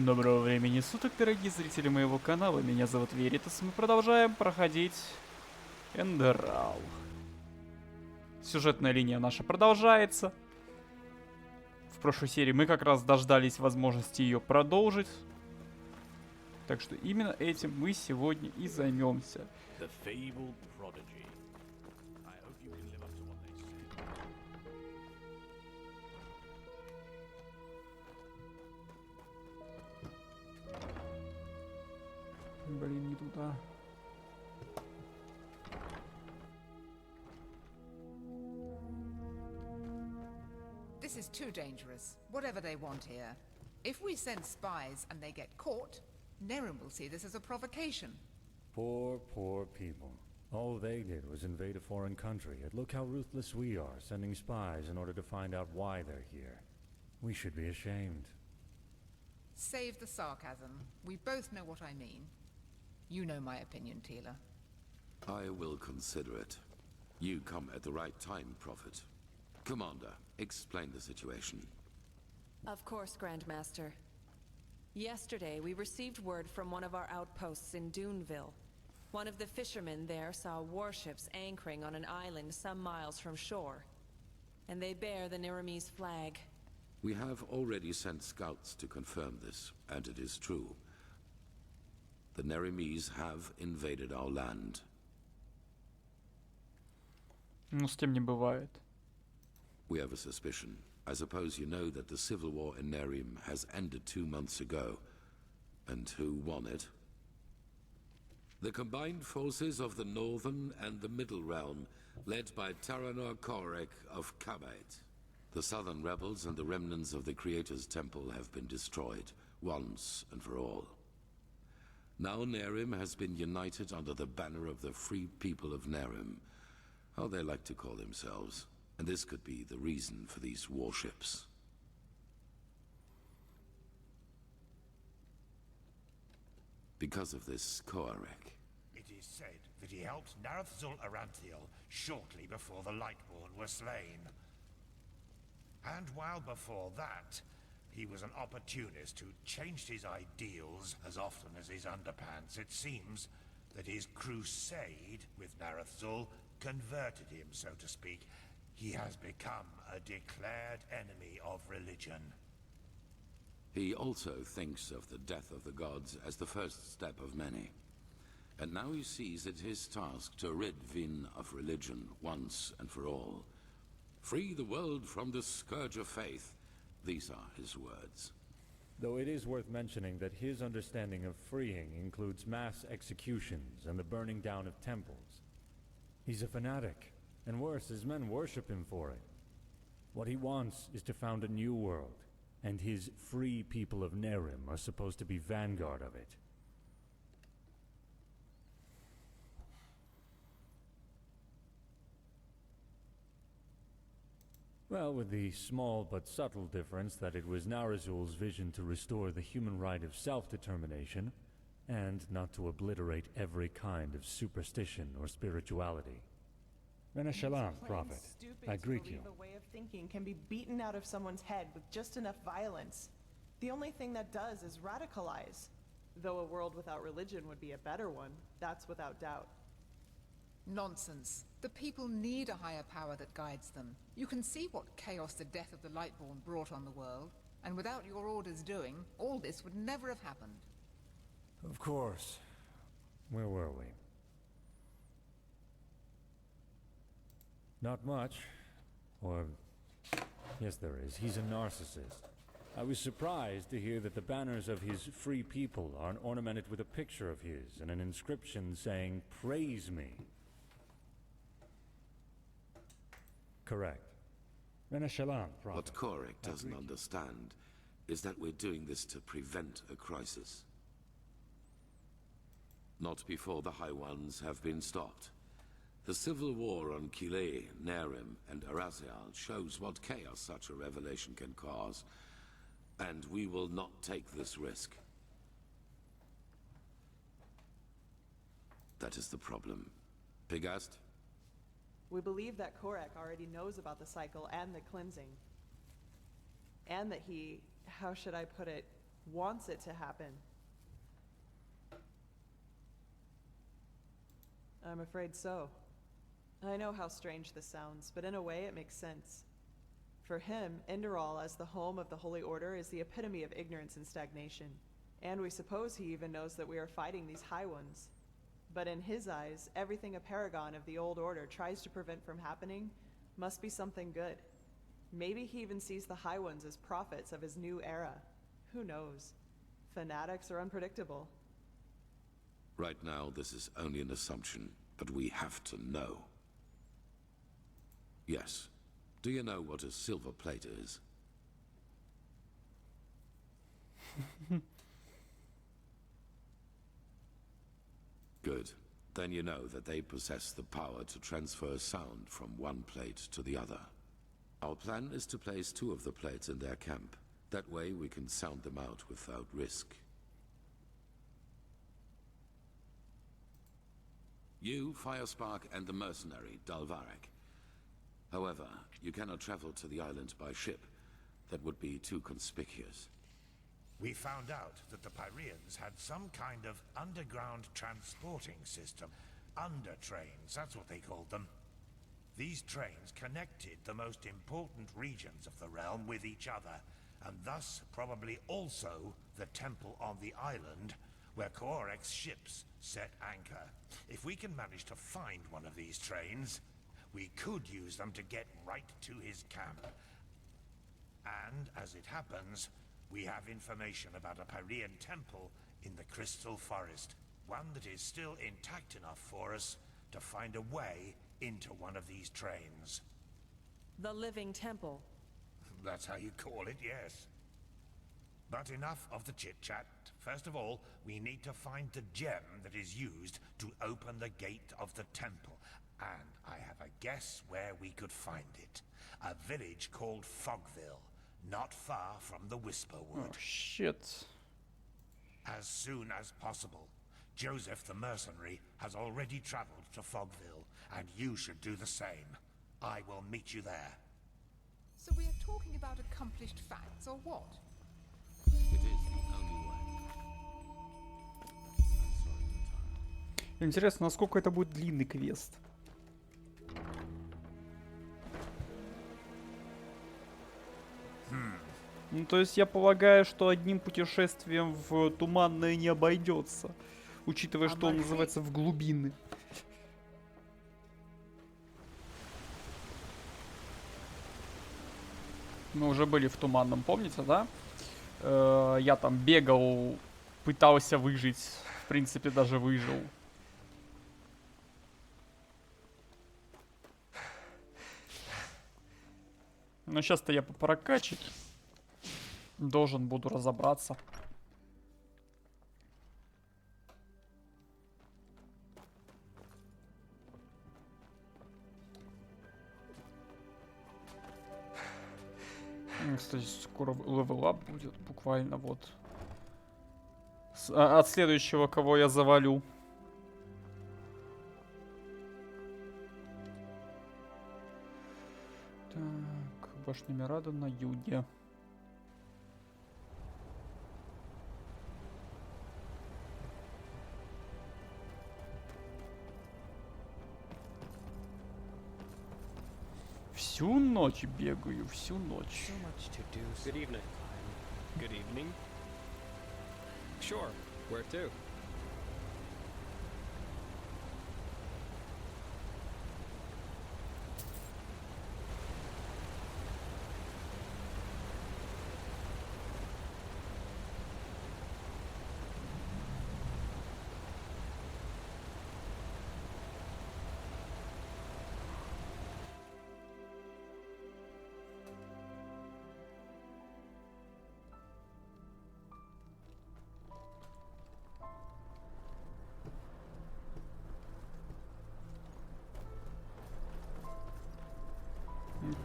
Доброго времени суток, дорогие зрители моего канала. Меня зовут Веритас. Мы продолжаем проходить Enderal. Сюжетная линия наша продолжается. В прошлой серии мы как раз дождались возможности ее продолжить. Так что именно этим мы сегодня и займемся. Блин, не туда. This is too dangerous, whatever they want here. If we send spies and they get caught, Nerim will see this as a provocation. Poor, poor people. All they did was invade a foreign country, and look how ruthless we are, sending spies in order to find out why they're here. We should be ashamed. Save the sarcasm. We both know what I mean. You know my opinion, Tila. I will consider it. You come at the right time, Prophet. Commander, explain the situation. Of course, Grandmaster. Yesterday, we received word from one of our outposts in Duneville. One of the fishermen there saw warships anchoring on an island some miles from shore. And they bear the Nerimese flag. We have already sent scouts to confirm this, and it is true. The Nerimese have invaded our land. Ну, с тем не бывает. We have a suspicion. I suppose you know that the civil war in Nerim has ended 2 months ago. And who won it? The combined forces of the Northern and the Middle Realm, led by Taranor Korek of Kabait. The Southern rebels and the remnants of the Creator's Temple have been destroyed, once and for all. Now Nerim has been united under the banner of the Free People of Nerim, how they like to call themselves, and this could be the reason for these warships. Because of this Koarek. It is said that he helped Narathzul Aranthiel shortly before the Lightborn were slain. And while before that, he was an opportunist who changed his ideals as often as his underpants. It seems that his crusade with Narathzul converted him, so to speak. He has become a declared enemy of religion. He also thinks of the death of the gods as the first step of many. And now he sees it his task to rid Vin of religion once and for all. Free the world from the scourge of faith. These are his words. Though it is worth mentioning that his understanding of freeing includes mass executions and the burning down of temples. He's a fanatic, and worse, his men worship him for it. What he wants is to found a new world, and his free people of Nerim are supposed to be vanguard of it. Well, with the small but subtle difference that it was Narazul's vision to restore the human right of self-determination, and not to obliterate every kind of superstition or spirituality. Rena Shalom, Prophet. I greet you. A way of thinking can be beaten out of someone's head with just enough violence. The only thing that does is radicalize. Though a world without religion would be a better one, that's without doubt. Nonsense. The people need a higher power that guides them. You can see what chaos the death of the Lightborn brought on the world, and without your orders doing, all this would never have happened. Of course. Where were we? Not much. Or... yes, there is. He's a narcissist. I was surprised to hear that the banners of his free people are ornamented with a picture of his and an inscription saying, "Praise me." Correct. Rena Shalom, Prophet. What Korek doesn't understand is that we're doing this to prevent a crisis. Not before the High Ones have been stopped. The civil war on Kile, Nerim, and Arazial shows what chaos such a revelation can cause, and we will not take this risk. That is the problem. Pegast? We believe that Korek already knows about the cycle and the cleansing. And that he, how should I put it, wants it to happen. I'm afraid so. I know how strange this sounds, but in a way it makes sense. For him, Enderal as the home of the Holy Order is the epitome of ignorance and stagnation. And we suppose he even knows that we are fighting these High Ones. But in his eyes, everything a paragon of the old order tries to prevent from happening must be something good. Maybe he even sees the High Ones as prophets of his new era. Who knows? Fanatics are unpredictable. Right now, this is only an assumption, but we have to know. Yes. Do you know what a silver plate is? Good. Then you know that they possess the power to transfer sound from one plate to the other. Our plan is to place 2 of the plates in their camp. That way we can sound them out without risk. You, Firespark, and the mercenary, Dalvarek. However, you cannot travel to the island by ship. That would be too conspicuous. We found out that the Pyreans had some kind of underground transporting system. Under-trains, that's what they called them. These trains connected the most important regions of the realm with each other, and thus probably also the temple on the island where Korek's ships set anchor. If we can manage to find one of these trains, we could use them to get right to his camp. And, as it happens, we have information about a Pyrean temple in the Crystal Forest. One that is still intact enough for us to find a way into one of these trains. The Living Temple. That's how you call it, yes. But enough of the chit-chat. First of all, we need to find the gem that is used to open the gate of the temple. And I have a guess where we could find it. A village called Fogville, not far from the Whisperwood. Oh, shit. As soon as possible. Joseph the mercenary has already traveled to Fogville, and you should do the same. I will meet you there. So we are talking about accomplished facts, or what? It is the only way. I'm sorry to tire. Интересно, насколько это будет длинный квест. Ну, то есть я полагаю, что одним путешествием в Туманное не обойдется, учитывая, что он называется «В глубины». Мы уже были в Туманном, помните, да? Я там бегал, пытался выжить, в принципе, даже выжил. Но сейчас-то я по прокачке должен буду разобраться. Кстати, скоро левелап будет, буквально вот. От следующего, кого я завалю. Так, башня Мирада на юге. Всю ночь бегаю, всю ночь. Good evening. Good evening. Sure. Where to?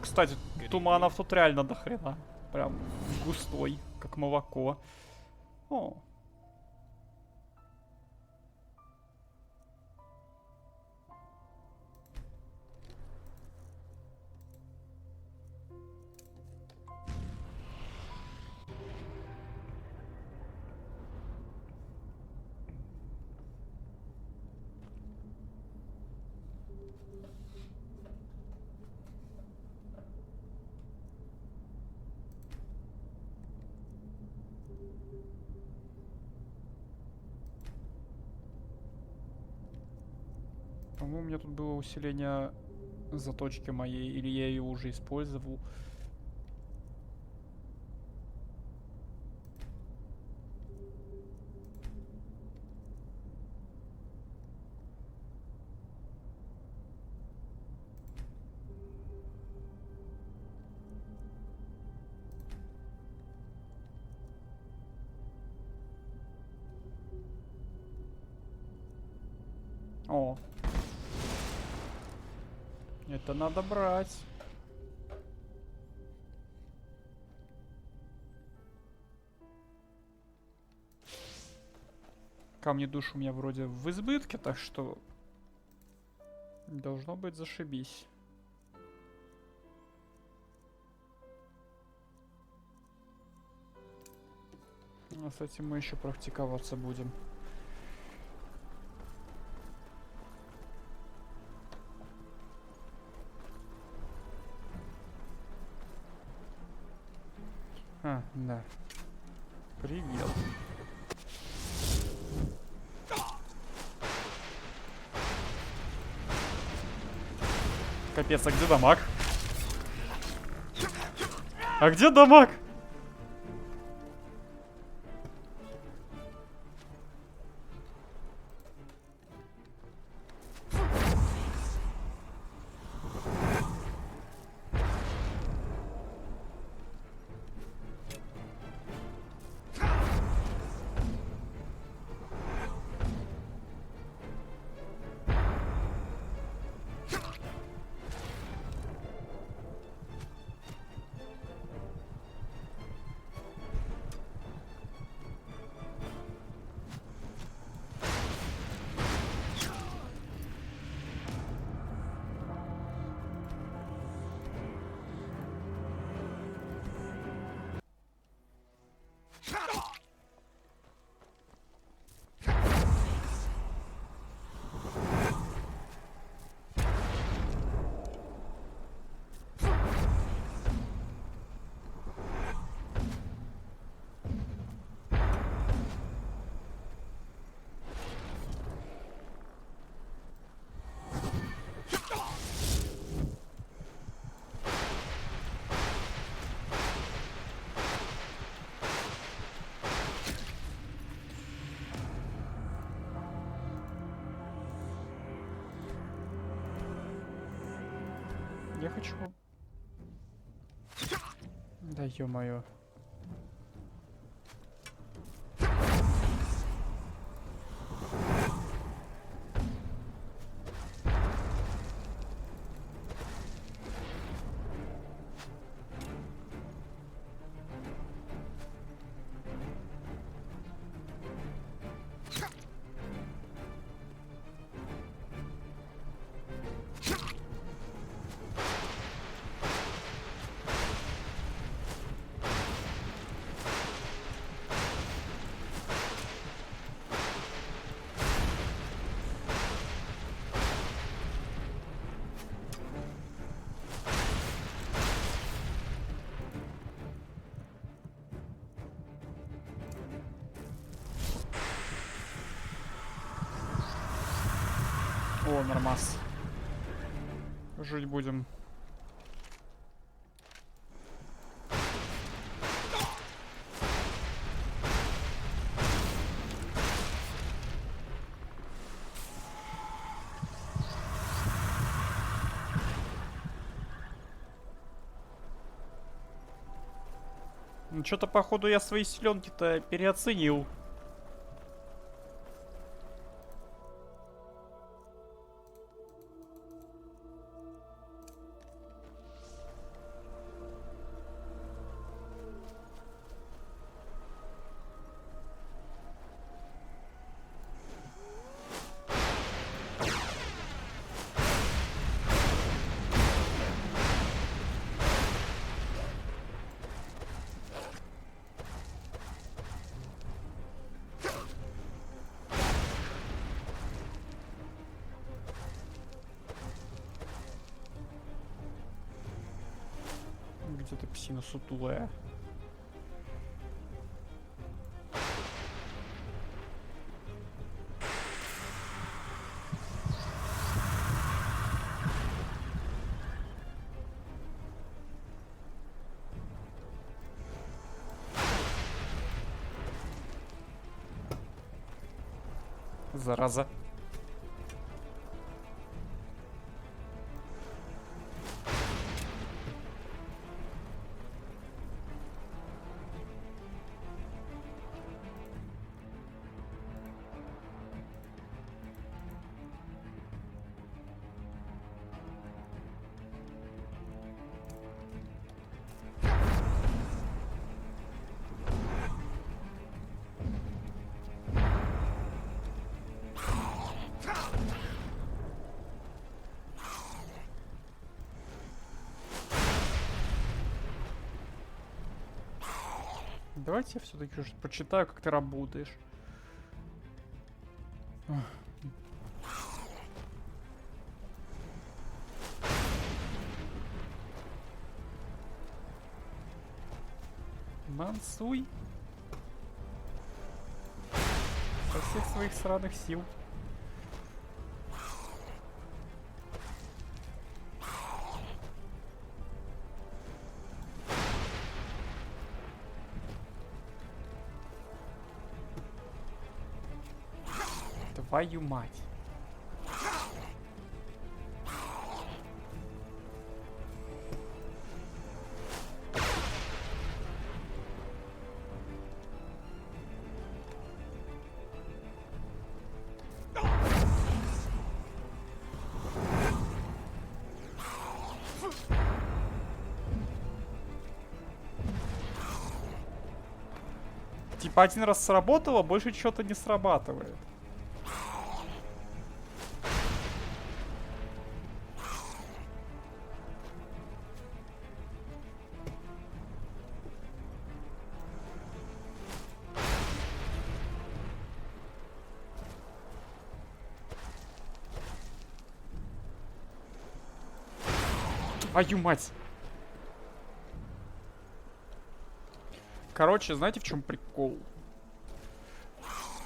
Кстати, туманов тут реально до хрена. Прям густой, как молоко. О. По-моему, у меня тут было усиление заточки моей, или я ее уже использовал. О. Это надо брать. Камни души у меня вроде в избытке, так что должно быть зашибись. А с этим мы еще практиковаться будем. А, да. Привет. Капец, а где дамаг? А где дамаг? Я хочу... Да ё-моё. О, нормас. Жить будем. Ну, что-то, походу, я свои силенки-то переоценил. Где-то псина сутулая. Зараза. Давайте я все-таки уже почитаю, как ты работаешь. Мансуй. Со всех своих сраных сил. Твою мать. Типа один раз сработало, больше что-то не срабатывает. Твою мать. Короче, знаете, в чем прикол?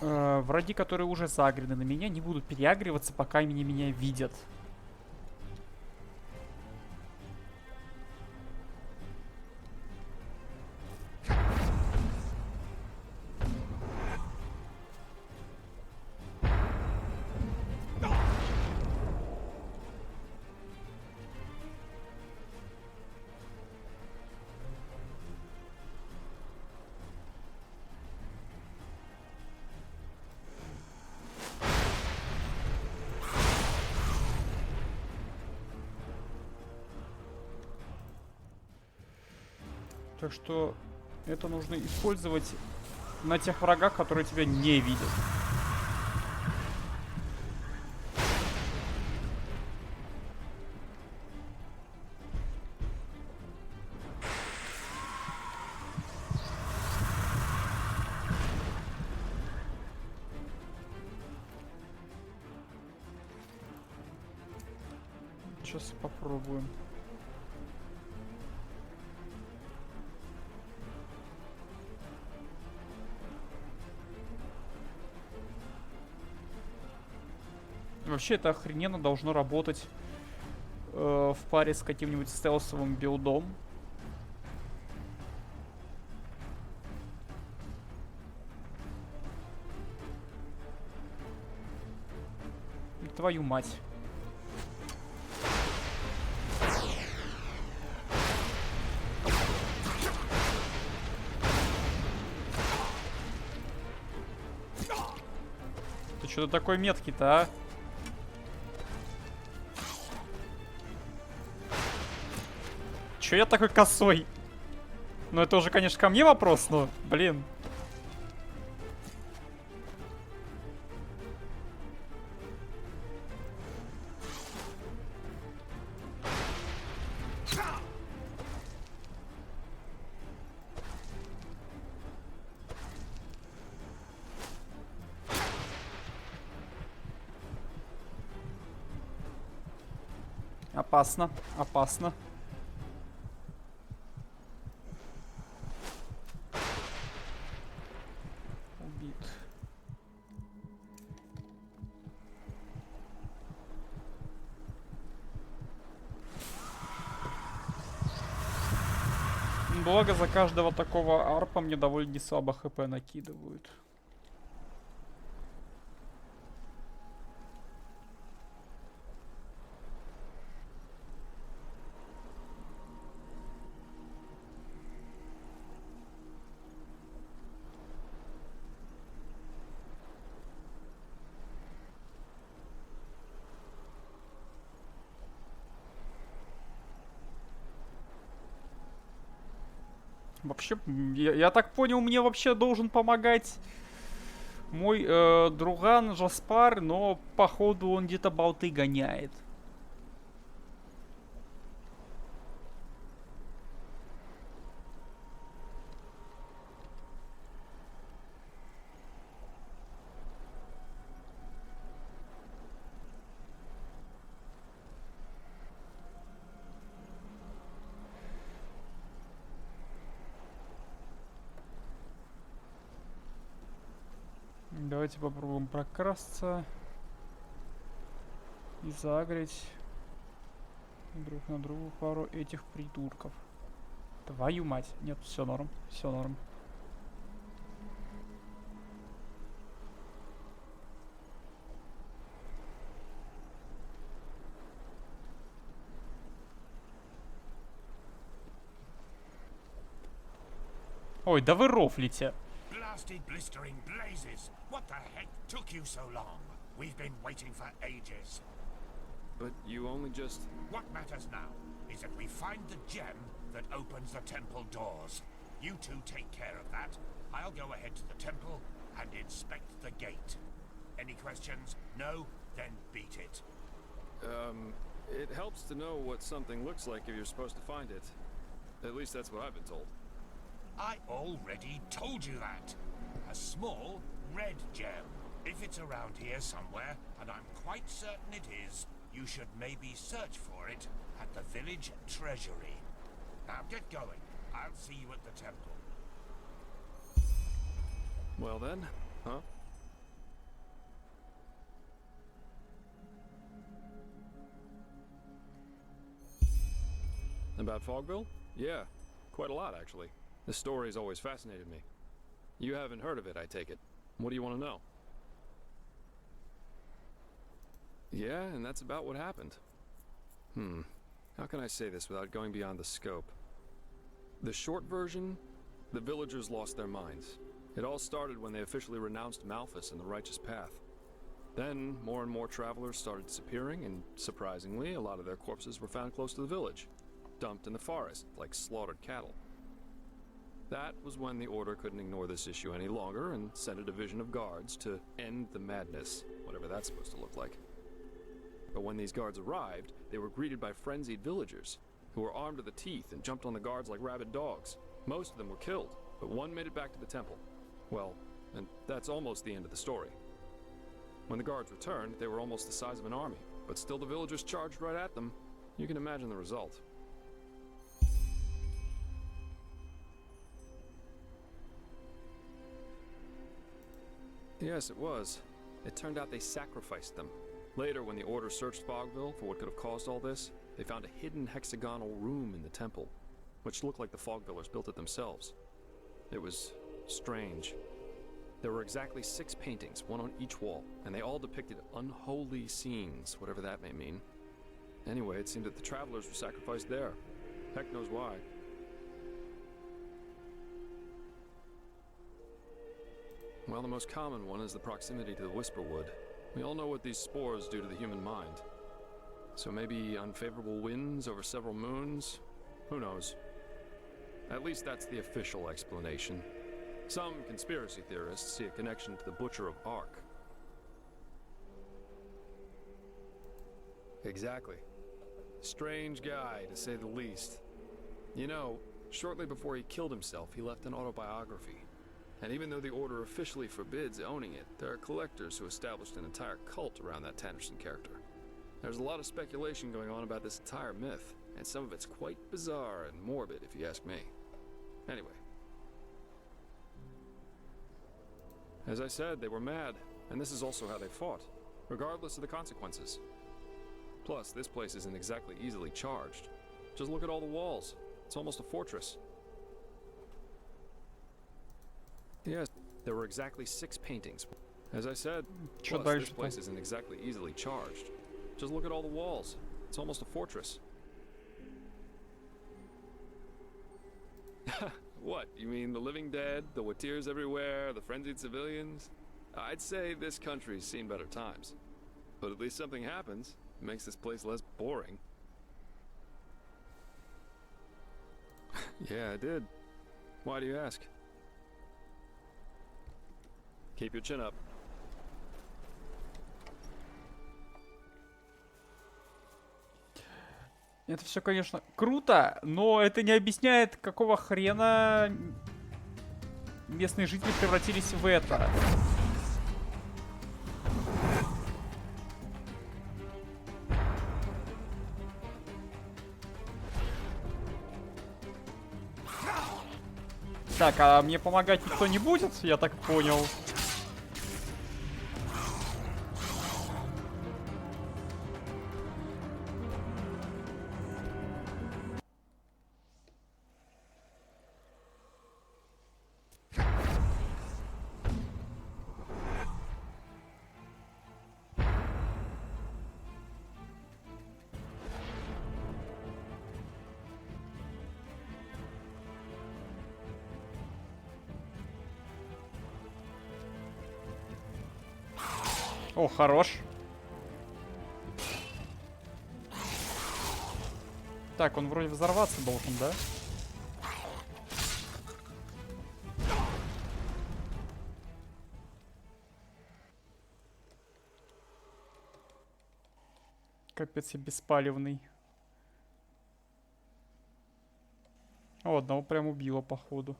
Враги, которые уже загрены на меня, не будут переагриваться, пока они меня видят. Так что это нужно использовать на тех врагах, которые тебя не видят. Сейчас попробуем. Вообще это охрененно должно работать в паре с каким-нибудь стелсовым билдом. Твою мать. Ты что-то такой меткий-то, а? Чё я такой косой? Ну это уже, конечно, ко мне вопрос, но, блин. Опасно, опасно. Убит. Благо за каждого такого арпа мне довольно не слабо хп накидывают. Вообще, я так понял, мне вообще должен помогать мой друган Жаспар, но походу он где-то болты гоняет. Давайте попробуем прокрасться и загреть друг на другу пару этих придурков. Твою мать. Нет, все норм, все норм. Ой, да вы рофлите. Blasted blistering blazes! What the heck took you so long? We've been waiting for ages. But you only just... What matters now is that we find the gem that opens the temple doors. You two take care of that. I'll go ahead to the temple and inspect the gate. Any questions? No? Then beat it. It helps to know what something looks like if you're supposed to find it. At least that's what I've been told. I already told you that. A small red gem. If it's around here somewhere, and I'm quite certain it is, you should maybe search for it at the village treasury. Now get going. I'll see you at the temple. Well then, huh? About Fogville? Yeah, quite a lot actually. The story's always fascinated me. You haven't heard of it, I take it. What do you want to know? Yeah, and that's about what happened. How can I say this without going beyond the scope? The short version, the villagers lost their minds. It all started when they officially renounced Malthus and the righteous path. Then, more and more travelers started disappearing, and surprisingly, a lot of their corpses were found close to the village, dumped in the forest like slaughtered cattle. That was when the Order couldn't ignore this issue any longer and sent a division of guards to end the madness, whatever that's supposed to look like. But when these guards arrived, they were greeted by frenzied villagers, who were armed to the teeth and jumped on the guards like rabid dogs. Most of them were killed, but one made it back to the temple. Well, and that's almost the end of the story. When the guards returned, they were almost the size of an army, but still the villagers charged right at them. You can imagine the result. Yes, it was. It turned out they sacrificed them. Later, when the Order searched Fogville for what could have caused all this, they found a hidden hexagonal room in the temple, which looked like the Fogvillers built it themselves. It was strange. There were exactly 6 paintings, one on each wall, and they all depicted unholy scenes, whatever that may mean. Anyway, it seemed that the travelers were sacrificed there. Heck knows why. Well, the most common one is the proximity to the Whisperwood. We all know what these spores do to the human mind. So maybe unfavorable winds over several moons? Who knows? At least that's the official explanation. Some conspiracy theorists see a connection to the Butcher of Ark. Exactly. Strange guy, to say the least. You know, shortly before he killed himself, he left an autobiography. And even though the Order officially forbids owning it, there are collectors who established an entire cult around that Tannerson character. There's a lot of speculation going on about this entire myth, and some of it's quite bizarre and morbid if you ask me. Anyway. As I said, they were mad, and this is also how they fought, regardless of the consequences. Plus, this place isn't exactly easily charged. Just look at all the walls. It's almost a fortress. Yes, there were exactly 6 paintings. As I said, plus, this place isn't exactly easily charged. Just look at all the walls. It's almost a fortress. What, you mean the living dead, the Watirs everywhere, the frenzied civilians? I'd say this country's seen better times. But at least something happens. It makes this place less boring. Yeah, I did. Why do you ask? Keep your chin up. Это все, конечно, круто, но это не объясняет, какого хрена местные жители превратились в это. Так, а мне помогать никто не будет, я так понял. О, хорош. Так, он вроде взорваться должен, да? Капец, я беспалевный. О, одного прям убило, походу.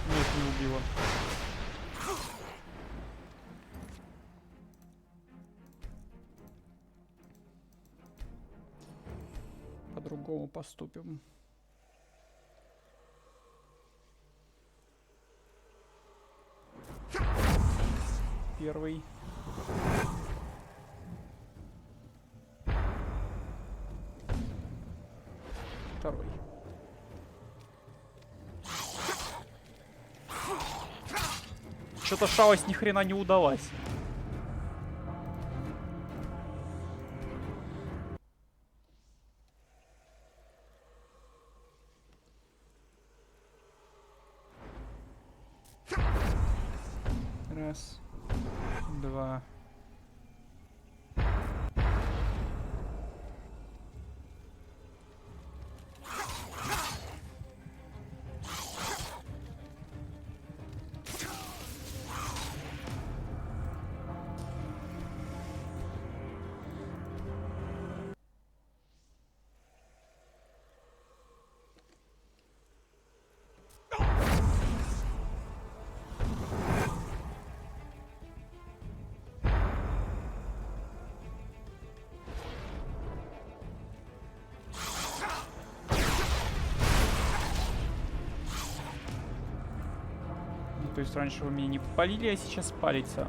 Нет, не убило. По-другому поступим. Первый. Второй. Что-то шалость ни хрена не удалась. Раз, два. То есть раньше вы меня не палили, а сейчас палится.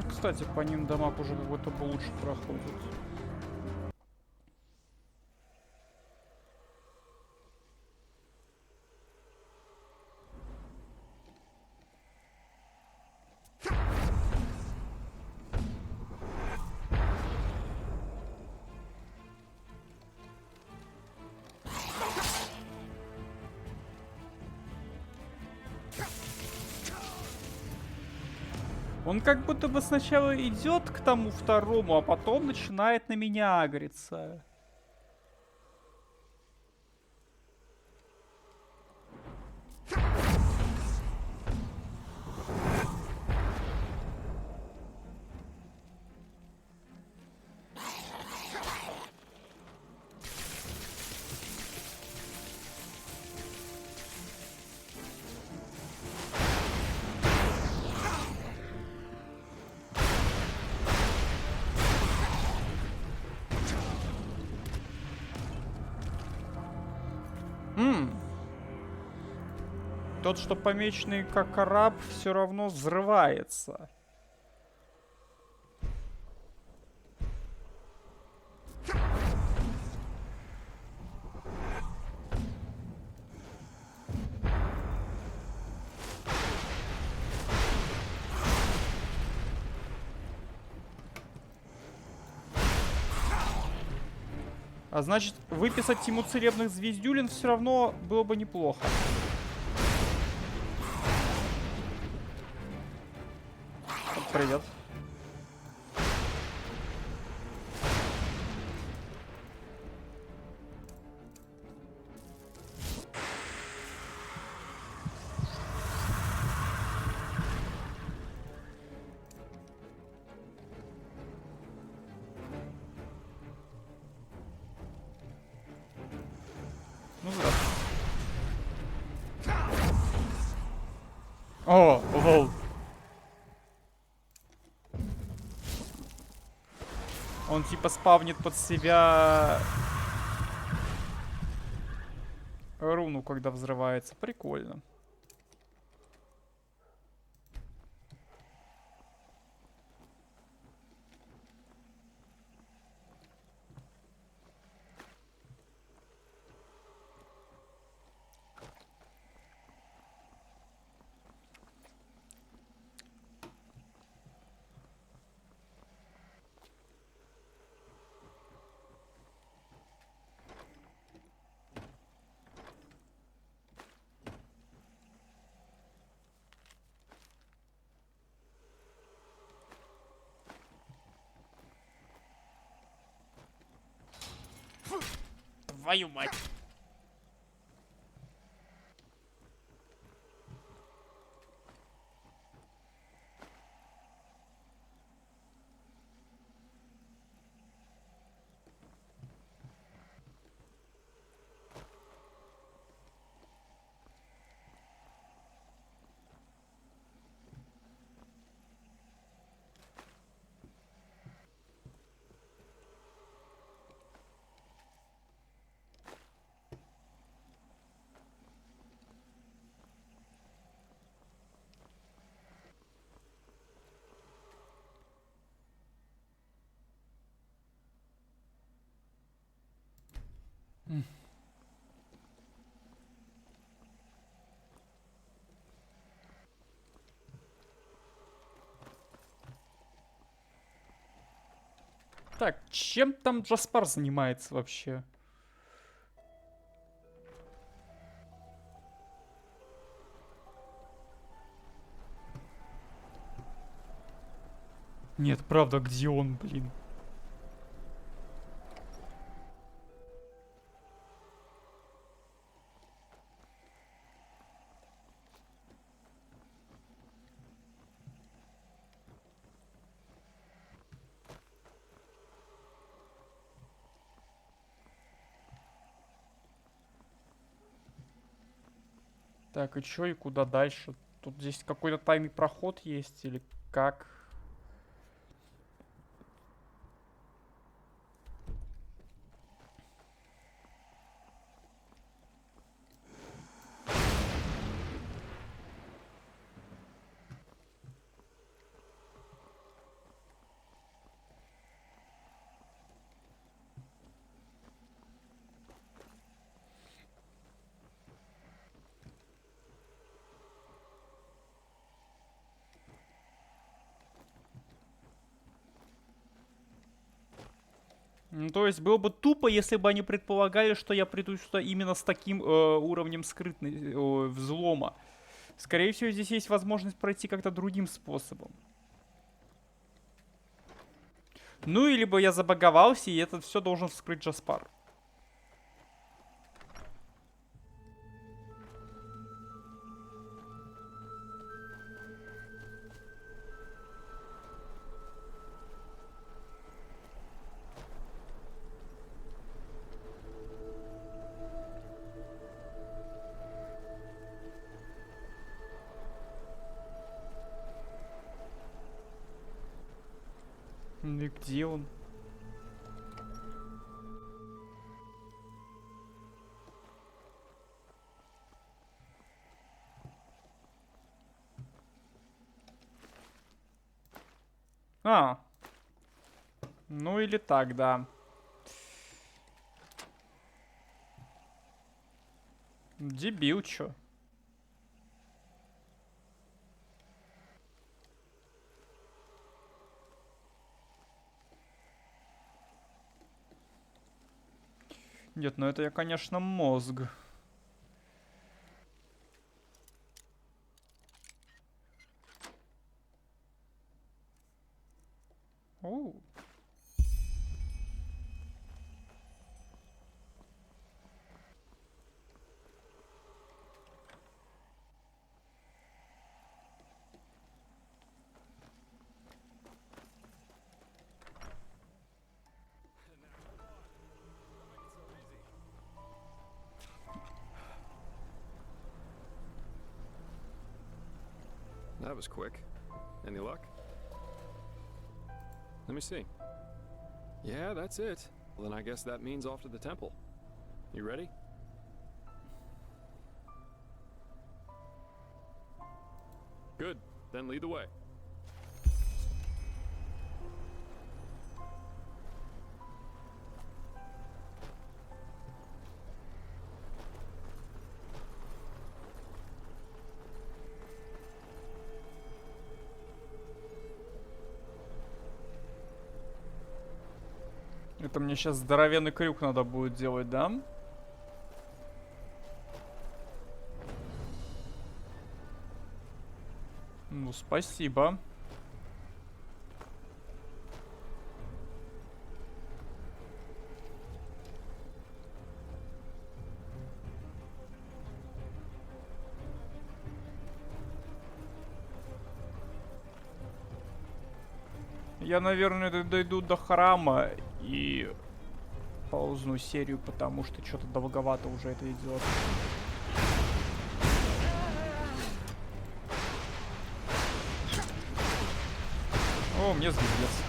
Кстати, по ним дамаг уже как будто бы лучше проходит. Он как будто бы сначала идет к тому второму, а потом начинает на меня агриться. Тот, что помеченный как раб, все равно взрывается. А значит, выписать ему целебных звездюлин все равно было бы неплохо. Привет. Ну, здравствуйте. О, лол. Он типа спавнит под себя руну, когда взрывается. Прикольно. Твою мать. Так, чем там Джаспар занимается вообще? Нет, правда, где он, блин? Так, и чё, и куда дальше? Тут здесь какой-то тайный проход есть или как? Ну, то есть было бы тупо, если бы они предполагали, что я приду сюда именно с таким уровнем скрытности, взлома. Скорее всего, здесь есть возможность пройти как-то другим способом. Ну, или бы я забаговался, и это все должен вскрыть Джаспар. Ну и где он? А. Ну или так, да. Дебил, чё? Нет, ну это я, конечно, мозг. Оу. That was quick. Any luck? Let me see. Yeah, that's it. Well, then I guess that means off to the temple. You ready? Good. Then lead the way. Это мне сейчас здоровенный крюк надо будет делать, да? Ну, спасибо. Я, наверное, дойду до храма и паузну серию, потому что что-то долговато уже это идет. О, мне звездец.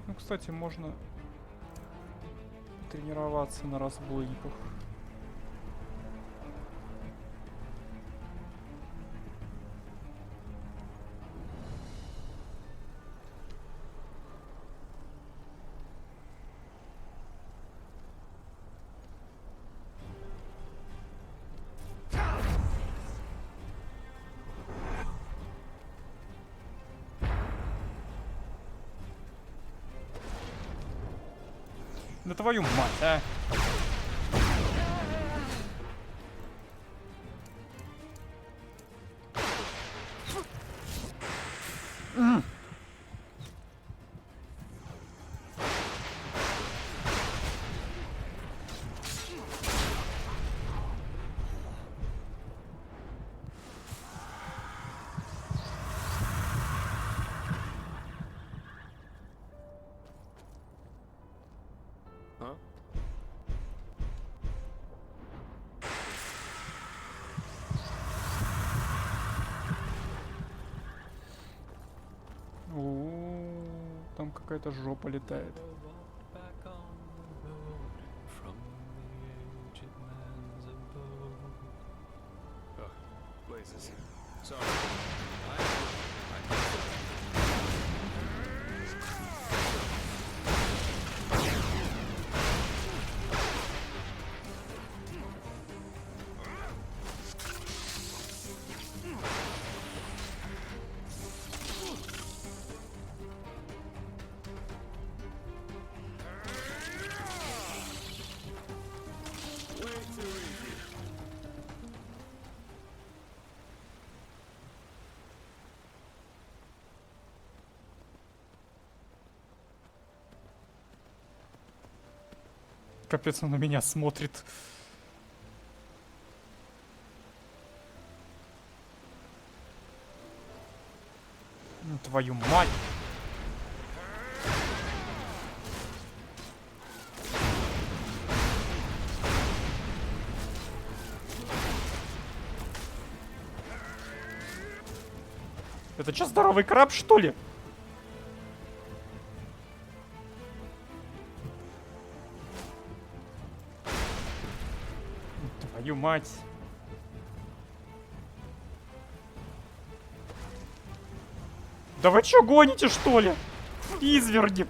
Ну, кстати, можно тренироваться на разбойниках. Да твою мать, а! Huh? Там какая-то жопа летает. Blazes. Sorry. Капец, он на меня смотрит. Ну, твою мать. Это что, здоровый краб, что ли? Твою мать. Да вы чё, гоните, что ли? Изверги.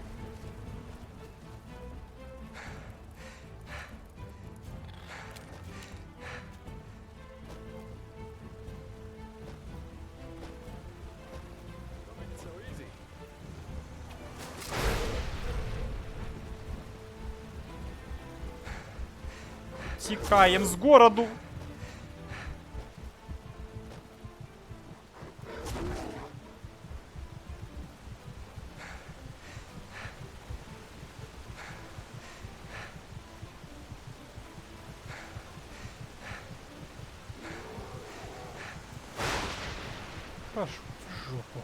Текаем с городу. Пошел в жопу.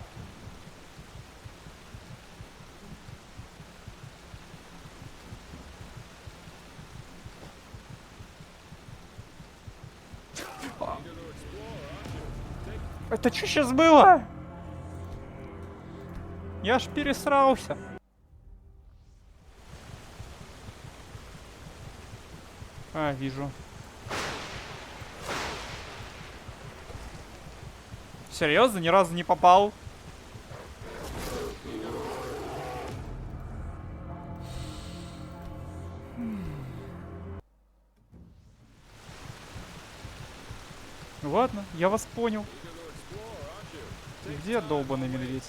Это что сейчас было? Я ж пересрался. А, вижу. Серьезно, ни разу не попал? Ладно, я вас понял. Где долбаный медведь?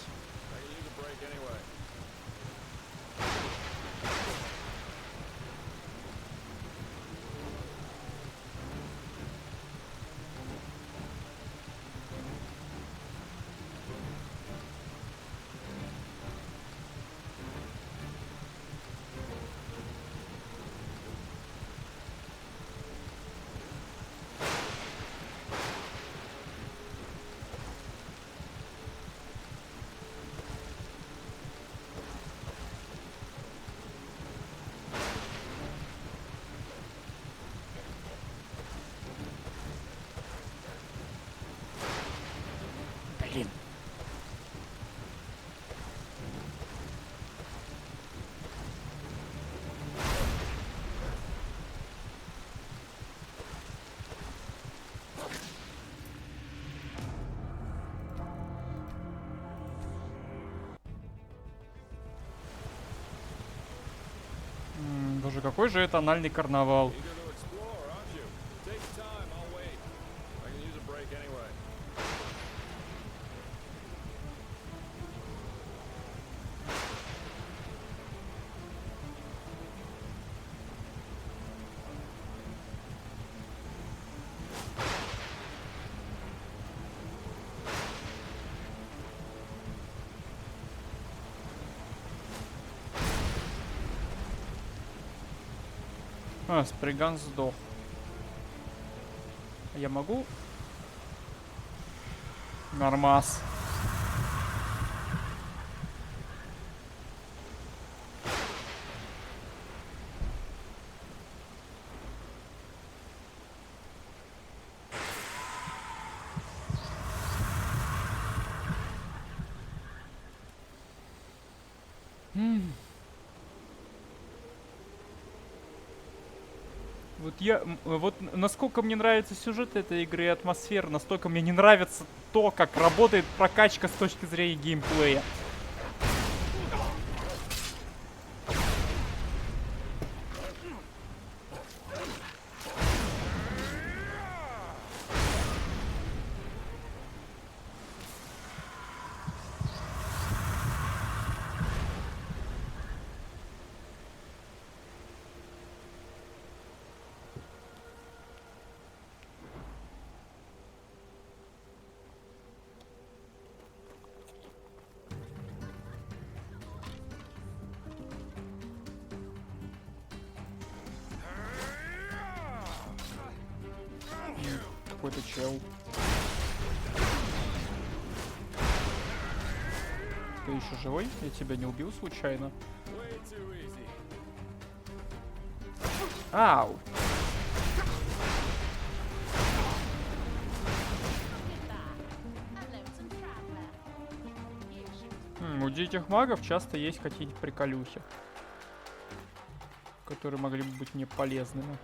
Блин. Боже, какой же это анальный карнавал. А, Сприган сдох. Я могу? Нормас. Вот насколько мне нравится сюжет этой игры и атмосфера, настолько мне не нравится то, как работает прокачка с точки зрения геймплея. Какой-то чел. Ты еще живой? Я тебя не убил случайно? Ау! У этих магов часто есть какие-нибудь приколюхи, которые могли бы быть мне полезными.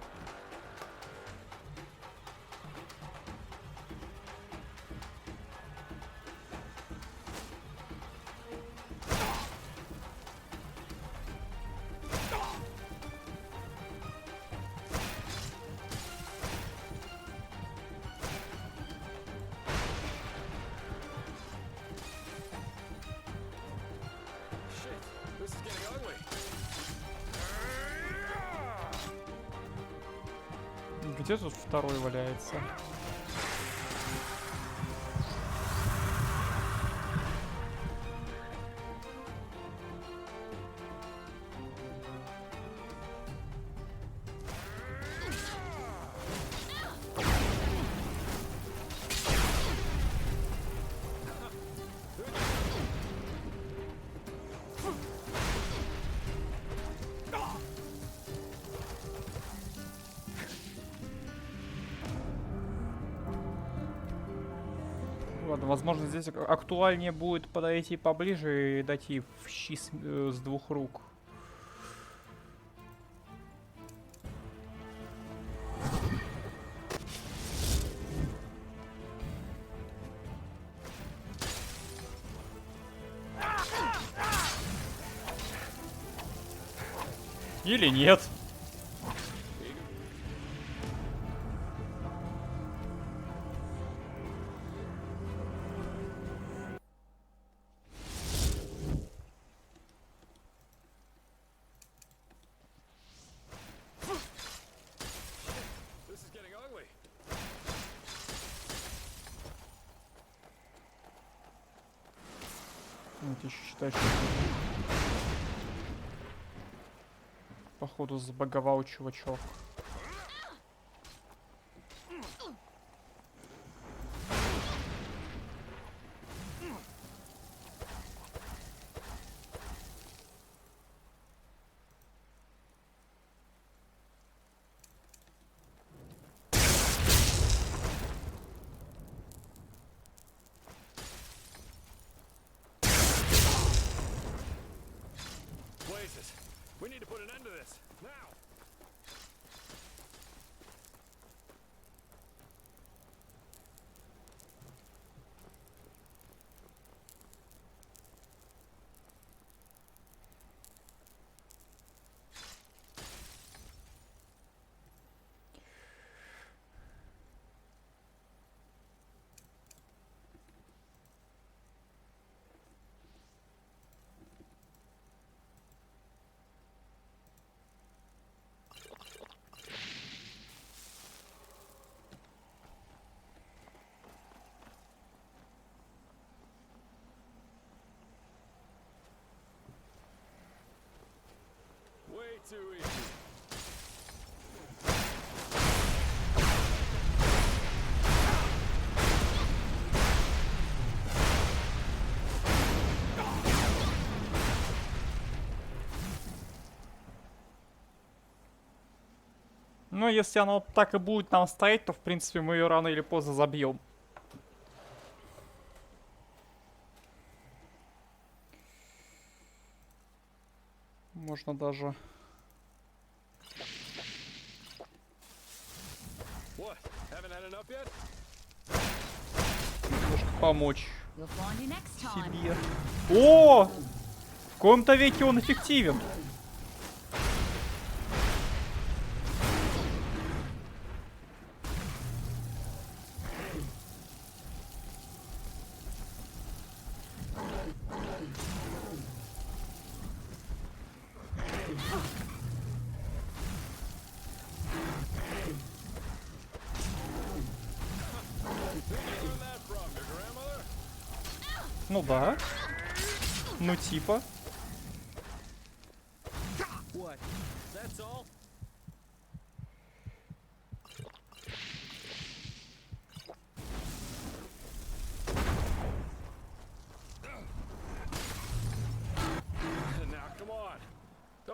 Где тут второй валяется? Ладно, возможно, здесь актуальнее будет подойти поближе и дать ей в щи с двух рук. Или нет. Ты еще считаешь, что походу забаговал чувачок. We need to put an end to this now. Way too easy. Но если оно так и будет нам стоять, то в принципе мы ее рано или поздно забьем. Можно даже немножко помочь себе. О! В коем-то веке он эффективен. Ну да. Ну типа.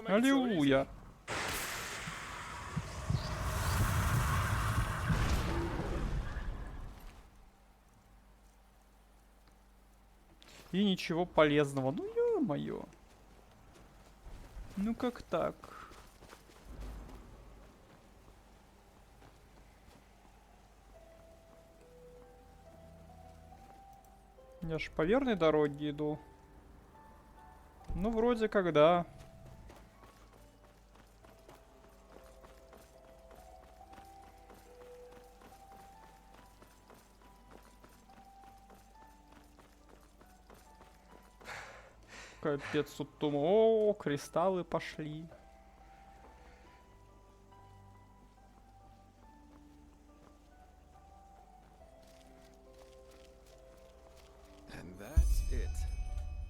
Аллилуйя. И ничего полезного. Ну, ё-моё. Ну, как так? Я ж по верной дороге иду. Ну, вроде как да. Капец, тут о, кристаллы пошли. And that's it.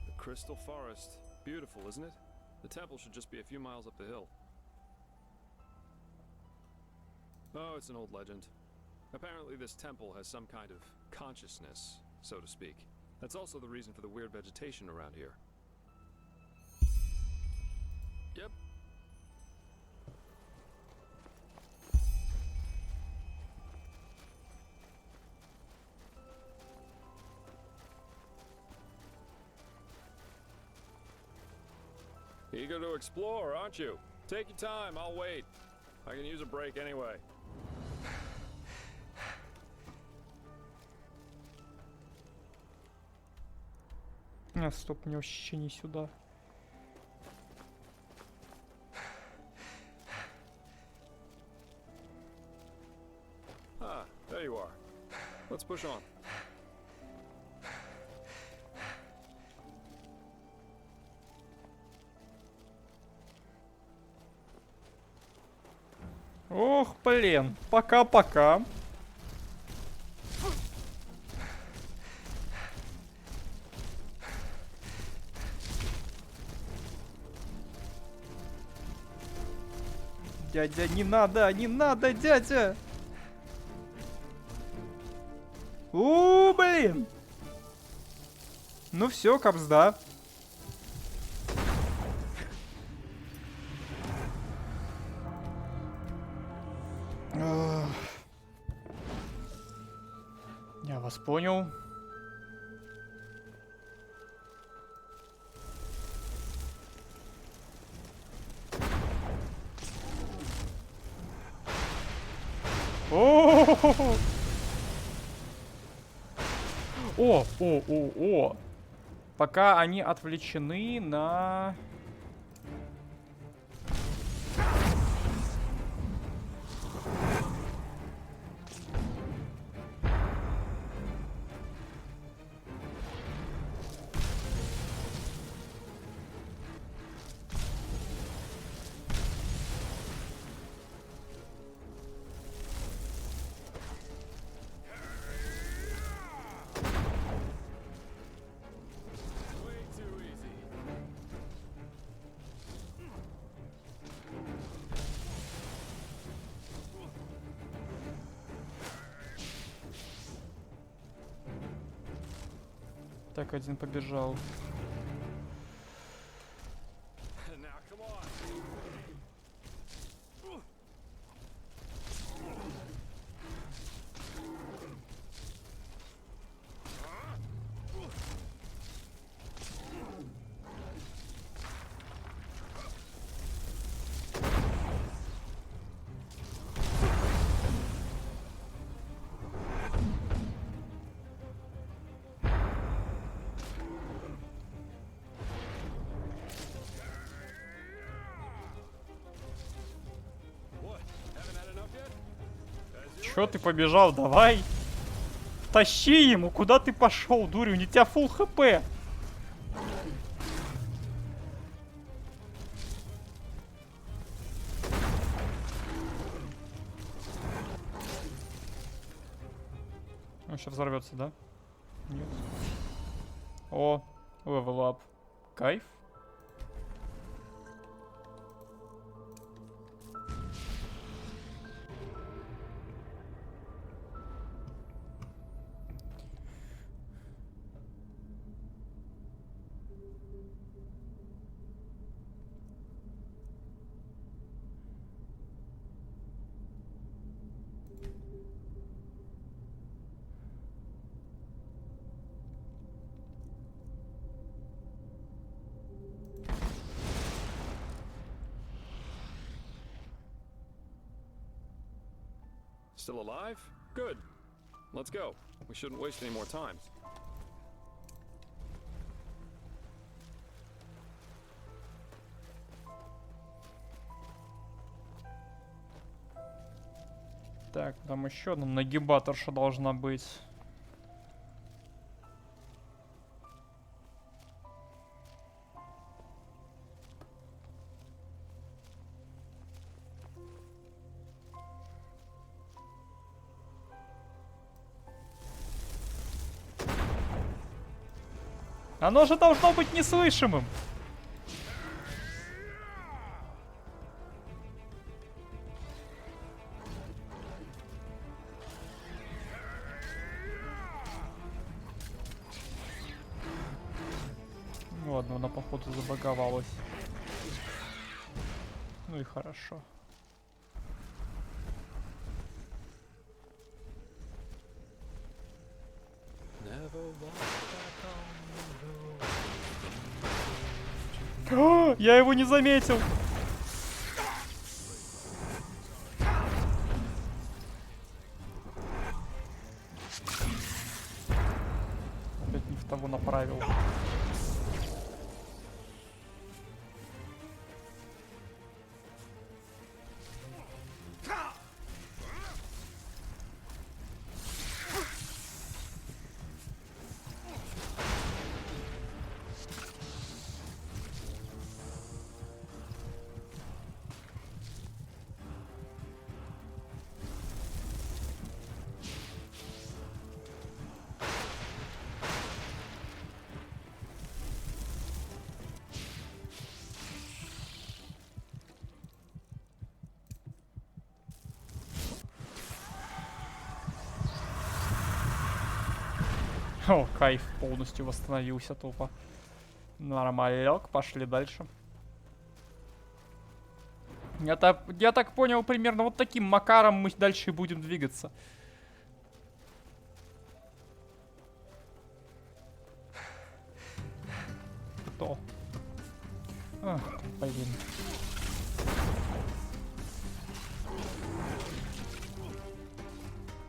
The Crystal Forest. Beautiful, isn't it? The temple should just be a few miles up the hill. Oh, it's an old legend. Apparently this temple has some kind of consciousness, so to speak. That's also the reason for the weird vegetation around here. Yep. Eager to explore, aren't you? Take your time, I'll wait. I can use a break anyway. А, стоп, мне вообще не сюда. Ah, there you are. Let's push on. Ох, блин. Пока-пока. Дядя, не надо, дядя! Блин! Ну все, капсда. Я вас понял. О! Пока они отвлечены на... Так, один побежал. Чё ты побежал? Давай! Тащи ему! Куда ты пошел, дурень? У тебя фулл хп! Он сейчас взорвется, да? Нет. О, левел ап. Кайф. Still alive? Good. Let's go. We shouldn't waste any more time. Так, там еще одна нагибаторша должна быть. Оно же должно быть неслышимым. Ладно, она походу забаговалась. Ну и хорошо. Я его не заметил. Опять не в того направил. О, кайф, полностью восстановился тупо. Нормалек, пошли дальше. Я так понял, примерно вот таким макаром мы дальше и будем двигаться. Кто? Ах, блин.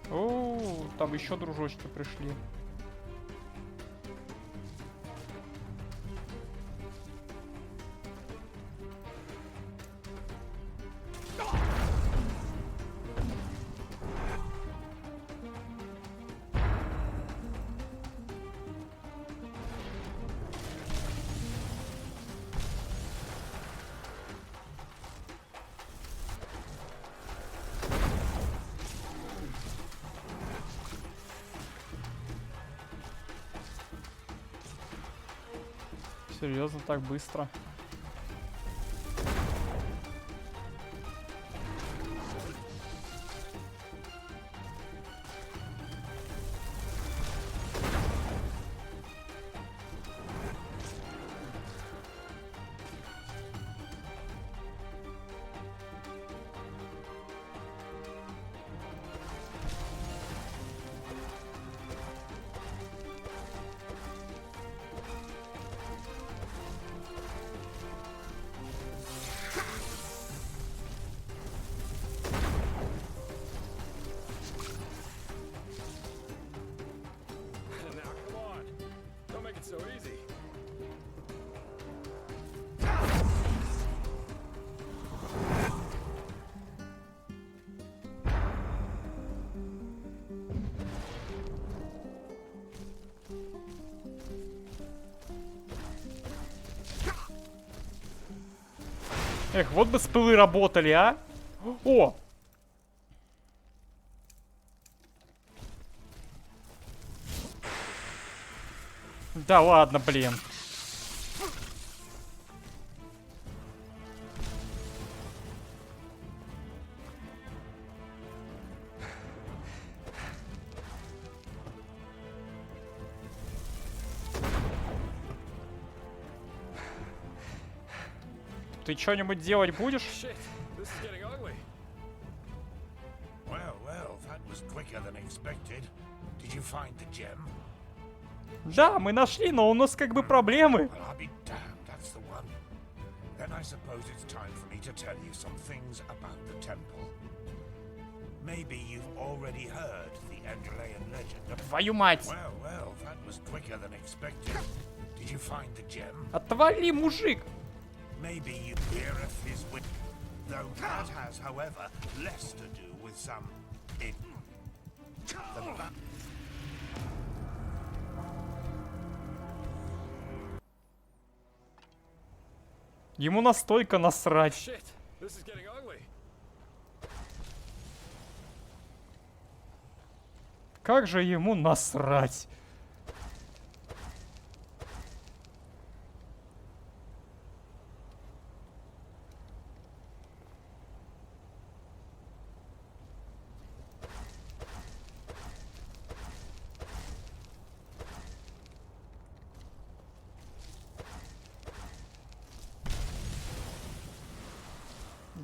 О, там еще дружочки пришли. Серьезно, так быстро? Эх, вот бы спылы работали, а? О! Да ладно, блин. Ты что-нибудь делать будешь? Да, мы нашли, но у нас как бы проблемы. Maybe you've already heard the Enderalian legend. Твою мать! Well, well, that was quicker than expected. Did you find the gem? Отвали, мужик! Maybe you heareth his wit. Though that has, however, less to do with some... Ему настолько насрать. Shit, this is getting ugly. Как же ему насрать?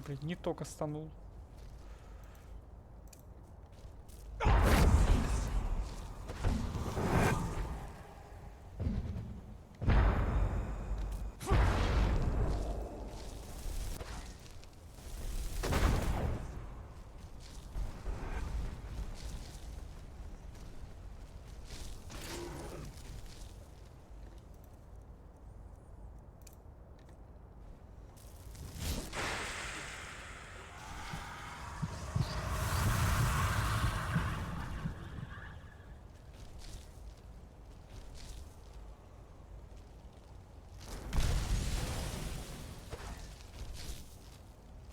Блин, не только станул.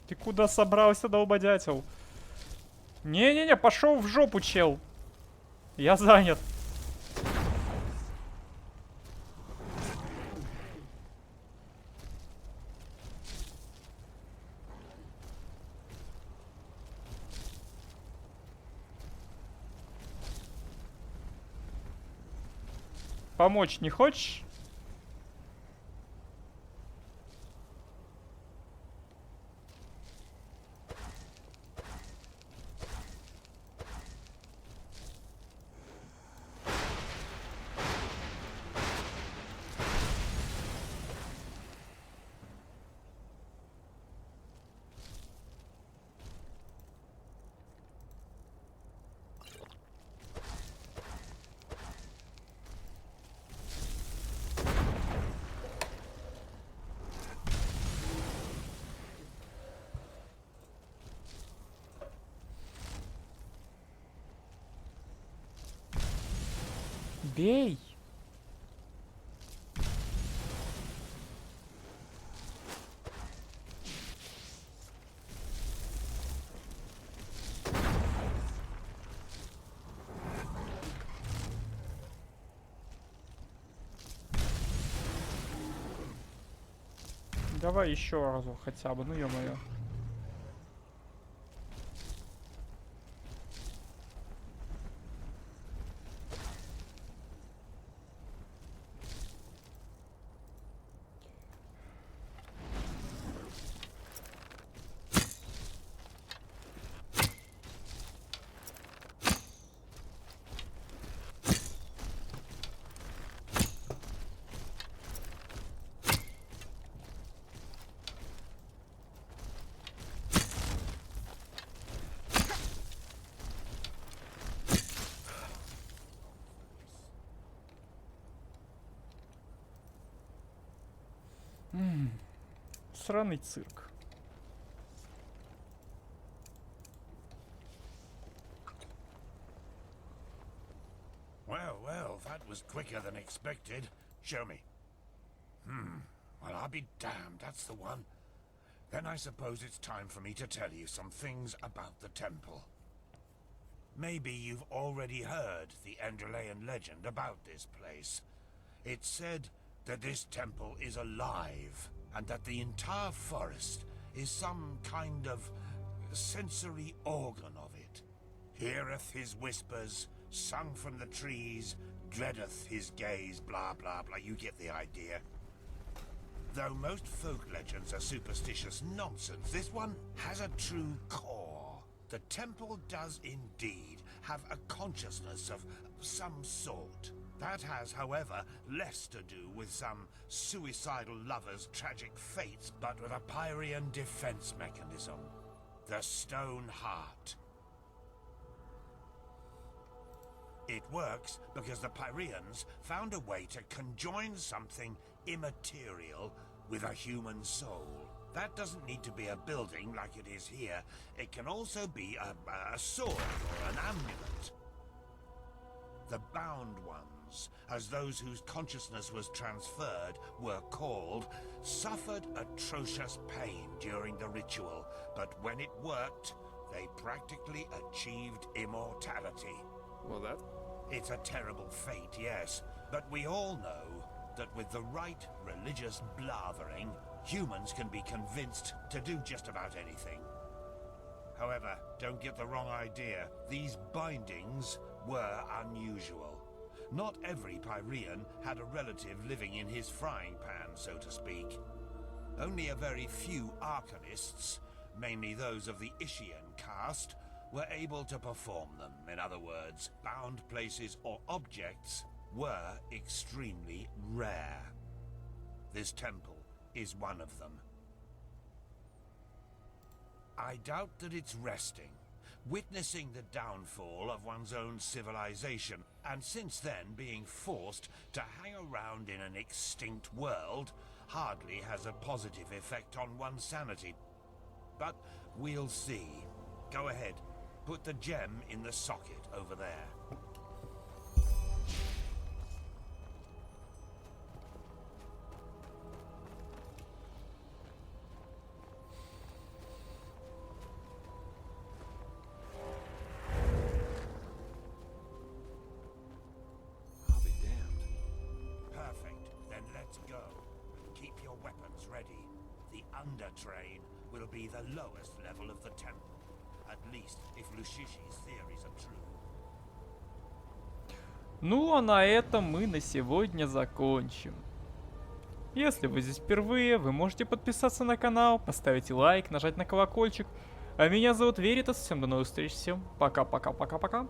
Ты куда собрался, долбодятел? Не-не-не, пошел в жопу, чел. Я занят. Помочь не хочешь? Бей! Давай еще разу хотя бы, ну ё-моё. Сраный цирк. Well, well, that was quicker than expected. Show me. Well, I'll be damned, that's the one. Then I suppose it's time for me to tell you some things about the temple. Maybe you've already heard the Enderalian legend about this place. It's said that this temple is alive, and that the entire forest is some kind of sensory organ of it. Heareth his whispers, sung from the trees, dreadeth his gaze, blah blah blah, you get the idea. Though most folk legends are superstitious nonsense, this one has a true core. The temple does indeed have a consciousness of some sort. That has, however, less to do with some suicidal lover's tragic fates, but with a Pyrian defense mechanism. The Stone Heart. It works because the Pyreans found a way to conjoin something immaterial with a human soul. That doesn't need to be a building like it is here. It can also be a sword or an amulet. The bound ones, as those whose consciousness was transferred were called, suffered atrocious pain during the ritual, but when it worked, they practically achieved immortality. Well, It's a terrible fate, yes, but we all know that with the right religious blathering, humans can be convinced to do just about anything. However, don't get the wrong idea. These bindings were unusual. Not every Pyrean had a relative living in his frying pan, so to speak. Only a very few arcanists, mainly those of the Ishian caste, were able to perform them. In other words, bound places or objects were extremely rare. This temple is one of them. I doubt that it's resting, witnessing the downfall of one's own civilization, and since then being forced to hang around in an extinct world hardly has a positive effect on one's sanity. But we'll see. Go ahead, put the gem in the socket over there. Train will be the lowest level of the temple, at least if Lushishi's theories are true. Ну, а на этом мы на сегодня закончим. Если вы здесь впервые, вы можете подписаться на канал, поставить лайк, нажать на колокольчик. А меня зовут Веритас, всем до новых встреч, всем пока-пока-пока-пока.